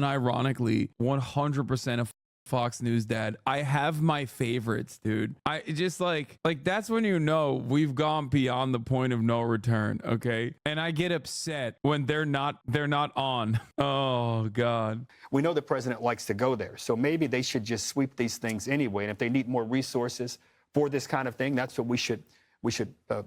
unironically 100% of Fox News dad. I have my favorites, dude. I just like that's when you know we've gone beyond the point of no return, okay? And I get upset when they're not on. Oh God. We know the president likes to go there, so maybe they should just sweep these things anyway. And if they need more resources for this kind of thing, that's what we should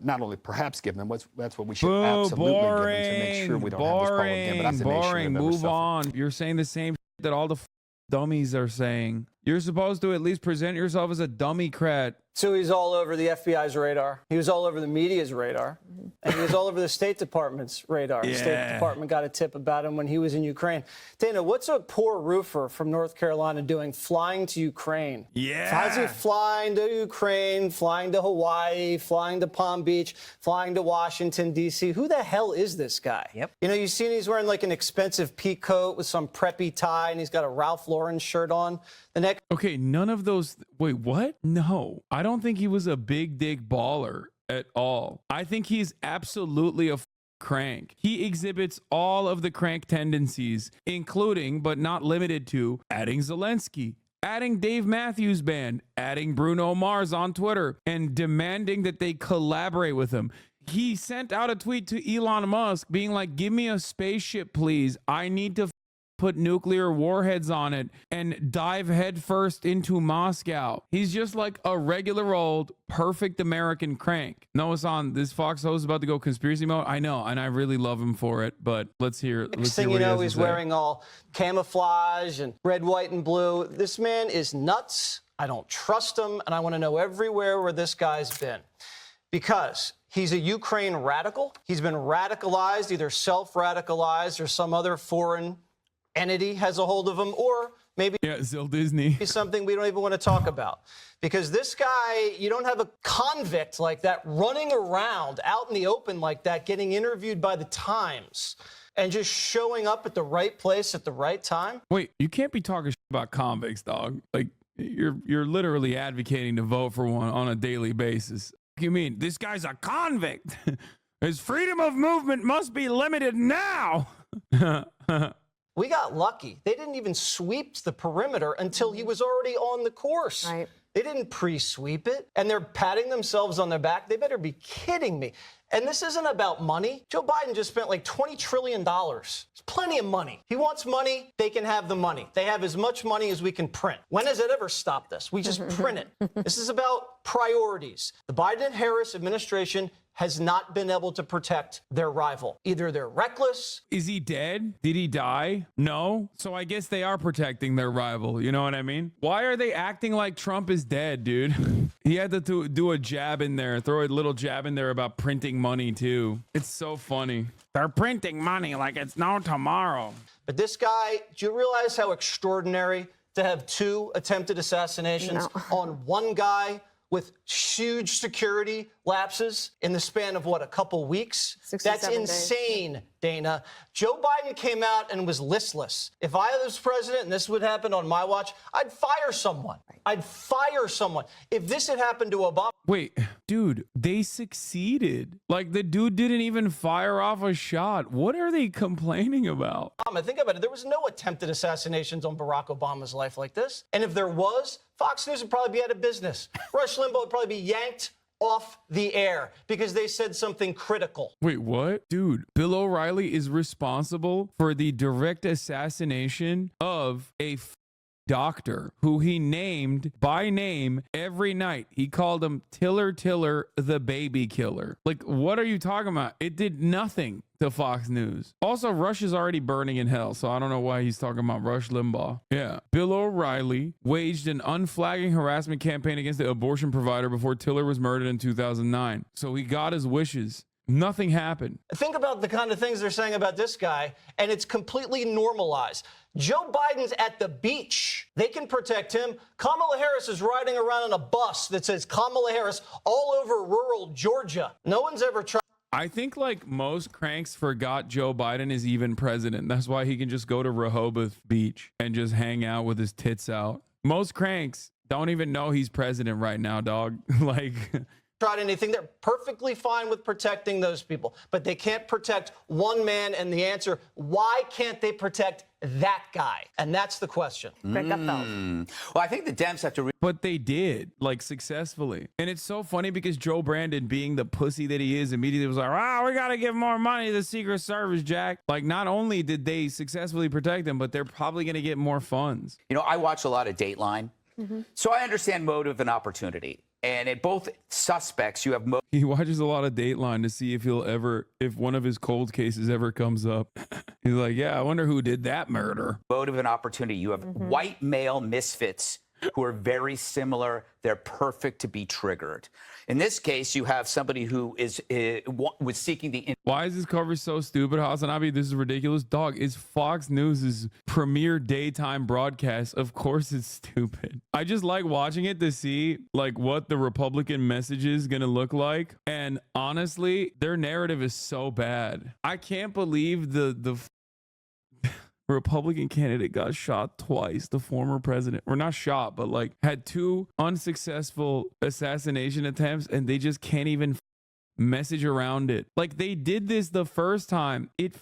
not only perhaps give them, that's what we should absolutely give them to make sure we don't have this problem again. But that's the nation we've ever Move on. You're saying the same that all the dummies are saying. You're supposed to at least present yourself as a dummy-crat. So he's all over the FBI's radar. He was all over the media's radar. And he was all over the State Department's radar. Yeah. The State Department got a tip about him when he was in Ukraine. Dana, what's a poor roofer from North Carolina doing flying to Ukraine? Yeah. How's he flying to Ukraine, flying to Hawaii, flying to Palm Beach, flying to Washington, D.C.? Who the hell is this guy? Yep. You know, you've seen he's wearing like an expensive pea coat with some preppy tie, and he's got a Ralph Lauren shirt on. The next. Okay, none of those. Wait, what? No, I don't think he was a big dick baller at all. I think he's absolutely a crank. He exhibits all of the crank tendencies, including but not limited to adding Zelensky, adding Dave Matthews Band, adding Bruno Mars on Twitter, and demanding that they collaborate with him. He sent out a tweet to Elon Musk being like, give me a spaceship, please. I need to put nuclear warheads on it and dive headfirst into Moscow. He's just like a regular old perfect American crank. Noah San, this Fox host is about to go conspiracy mode. I know, and I really love him for it, but let's hear it. Next thing you know, he's wearing all camouflage and red, white, and blue. This man is nuts. I don't trust him, and I want to know everywhere where this guy's been. Because he's a Ukraine radical. He's been radicalized, either self-radicalized or some other foreign entity has a hold of him, or maybe Zil Disney. Something we don't even want to talk about. Because this guy, you don't have a convict like that running around out in the open like that, getting interviewed by the Times and just showing up at the right place at the right time. Wait, you can't be talking about convicts, dog. Like, you're literally advocating to vote for one on a daily basis. What do you mean? This guy's a convict. His freedom of movement must be limited now. We got lucky. They didn't even sweep the perimeter until he was already on the course. Right. They didn't pre-sweep it, and they're patting themselves on their back. They better be kidding me. And this isn't about money. Joe Biden just spent like $20 trillion. It's plenty of money. He wants money. They can have the money. They have as much money as we can print. When has it ever stopped us? We just print it. This is about priorities. The Biden-Harris administration has not been able to protect their rival. Either they're reckless. Is he dead? Did he die? No. So I guess they are protecting their rival. You know what I mean? Why are they acting like Trump is dead, dude? He had to do a jab in there, throw a little jab in there about printing money too. It's so funny. They're printing money like it's no tomorrow. But this guy, do you realize how extraordinary to have 2 attempted assassinations on one guy with huge security lapses in the span of, what, a couple weeks? That's insane, days. Dana. Joe Biden came out and was listless. If I was president and this would happen on my watch, I'd fire someone. I'd fire someone. If this had happened to Obama. Wait, dude, they succeeded. Like, the dude didn't even fire off a shot. What are they complaining about? Think about it. There was no attempted assassinations on Barack Obama's life like this. And if there was, Fox News would probably be out of business. Rush Limbaugh would probably be yanked off the air because they said something critical. Wait, what? Dude, Bill O'Reilly is responsible for the direct assassination of a doctor who he named by name every night. He called him Tiller the baby killer. Like, what are you talking about? It did nothing to Fox News. Also, Rush is already burning in hell, so I don't know why he's talking about Rush Limbaugh. Yeah. Bill O'Reilly waged an unflagging harassment campaign against the abortion provider before Tiller was murdered in 2009. So he got his wishes. Nothing happened. Think about the kind of things they're saying about this guy, and it's completely normalized. Joe Biden's at the beach. They can protect him. Kamala Harris is riding around on a bus that says Kamala Harris all over rural Georgia. No one's ever tried. I think like most cranks forgot Joe Biden is even president. That's why he can just go to Rehoboth Beach and just hang out with his tits out. Most cranks don't even know he's president right now, dog. Like, tried anything. They're perfectly fine with protecting those people, but they can't protect one man. And the answer, why can't they protect that guy? And that's the question. Well, I think the Dems have to. But they did, like, successfully. And it's so funny because Joe Brandon, being the pussy that he is, immediately was like, we got to give more money to the Secret Service, Jack. Like, not only did they successfully protect him, but they're probably going to get more funds. You know, I watch a lot of Dateline, so I understand motive and opportunity. And in both suspects, you have He watches a lot of Dateline to see if one of his cold cases ever comes up. He's like, yeah, I wonder who did that murder. motive and opportunity. You have white male misfits who are very similar. They're perfect to be triggered. In this case, you have somebody who was seeking the. Why is this cover so stupid, Hasanabi? This is ridiculous. Dog, it's Fox News' premier daytime broadcast. Of course it's stupid. I just like watching it to see like what the Republican message is going to look like. And honestly, their narrative is so bad. I can't believe the Republican candidate got shot twice, the former president, or not shot, but like had 2 unsuccessful assassination attempts, and they just can't even message around it. Like, they did this the first time, it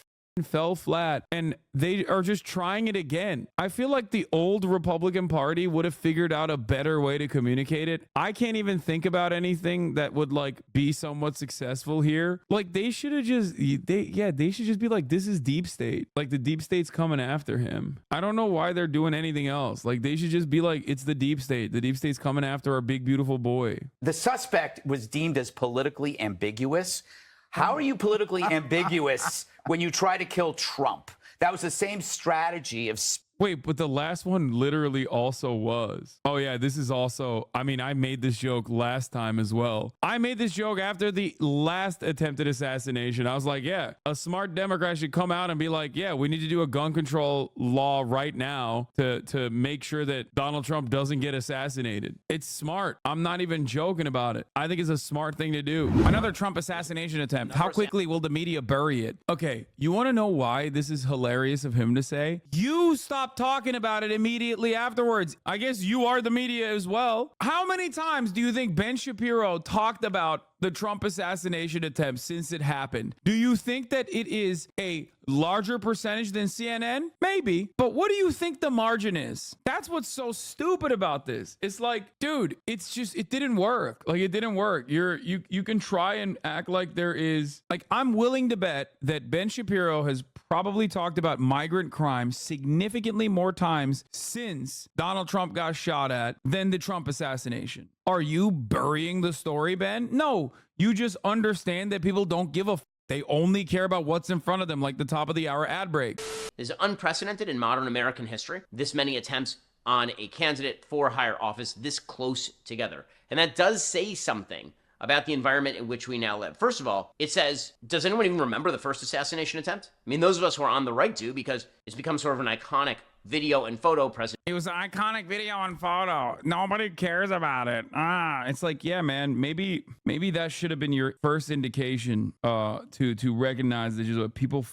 fell flat, and they are just trying it again. I feel like the old Republican Party would have figured out a better way to communicate it. I can't even think about anything that would like be somewhat successful here. Like, they should have just they should just be like, this is deep state. Like, the deep state's coming after him. I don't know why they're doing anything else. Like, they should just be like, it's the deep state. The deep state's coming after our big beautiful boy. The suspect was deemed as politically ambiguous. How are you politically ambiguous when you try to kill Trump? That was the same strategy of. Wait, but the last one literally also was. Oh, yeah, this is also, I mean, I made this joke last time as well. I made this joke after the last attempted assassination. I was like, yeah, a smart Democrat should come out and be like, yeah, we need to do a gun control law right now to make sure that Donald Trump doesn't get assassinated. It's smart. I'm not even joking about it. I think it's a smart thing to do. Another Trump assassination attempt. How quickly will the media bury it? Okay, you want to know why this is hilarious of him to say? You stop talking about it immediately afterwards. I guess you are the media as well. How many times do you think Ben Shapiro talked about the Trump assassination attempt since it happened? Do you think that it is a larger percentage than CNN? Maybe. But what do you think the margin is? That's what's so stupid about this. It's like, dude, it's just, it didn't work. Like, it didn't work. You can try and act like there is, like, I'm willing to bet that Ben Shapiro has probably talked about migrant crime significantly more times since Donald Trump got shot at than the Trump assassination. Are you burying the story, Ben? No, you just understand that people don't give a they only care about what's in front of them, like the top of the hour ad break. Is unprecedented in modern American history. This many attempts on a candidate for higher office this close together. And that does say something about the environment in which we now live. First of all, it says, does anyone even remember the first assassination attempt? I mean, those of us who are on the right do, because it's become sort of an iconic video and photo present. It was an iconic video and photo. Nobody cares about it. It's like, yeah, man, maybe that should have been your first indication to recognize that just what people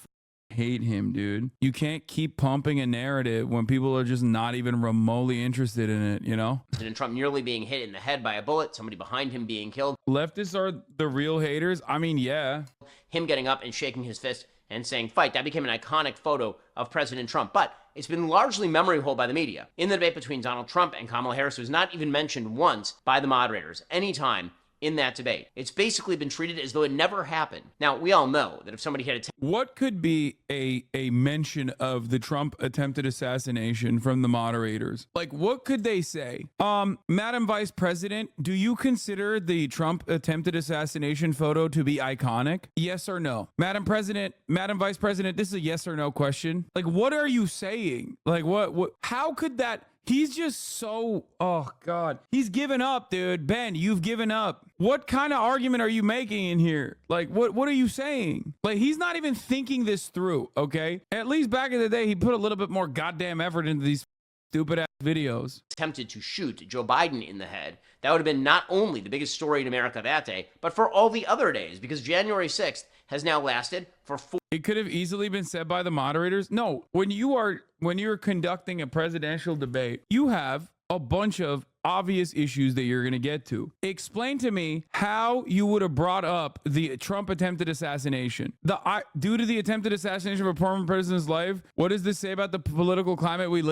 hate him, dude. You can't keep pumping a narrative when people are just not even remotely interested in it, you know? President Trump nearly being hit in the head by a bullet, somebody behind him being killed. Leftists are the real haters. I mean, yeah. Him getting up and shaking his fist and saying, fight. That became an iconic photo of President Trump. But it's been largely memory hold by the media. In the debate between Donald Trump and Kamala Harris, it was not even mentioned once by the moderators anytime in that debate. It's basically been treated as though it never happened. Now, we all know that if somebody had what could be a mention of the Trump attempted assassination from the moderators? Like, what could they say? Madam Vice President, do you consider the Trump attempted assassination photo to be iconic? Yes or no? Madam President, Madam Vice President, this is a yes or no question. Like, what are you saying? Like, what how could that? He's just so, oh God, he's given up, dude. Ben, you've given up. What kind of argument are you making in here? Like, what are you saying? Like, he's not even thinking this through, okay? At least back in the day, he put a little bit more goddamn effort into these stupid ass videos. Attempted to shoot Joe Biden in the head, that would have been not only the biggest story in America that day, but for all the other days, because January 6th has now lasted for 4. It could have easily been said by the moderators. No, when you're conducting a presidential debate, you have a bunch of obvious issues that you're going to get to. Explain to me how you would have brought up the Trump attempted assassination. Due to the attempted assassination of a former president's life, what does this say about the political climate we live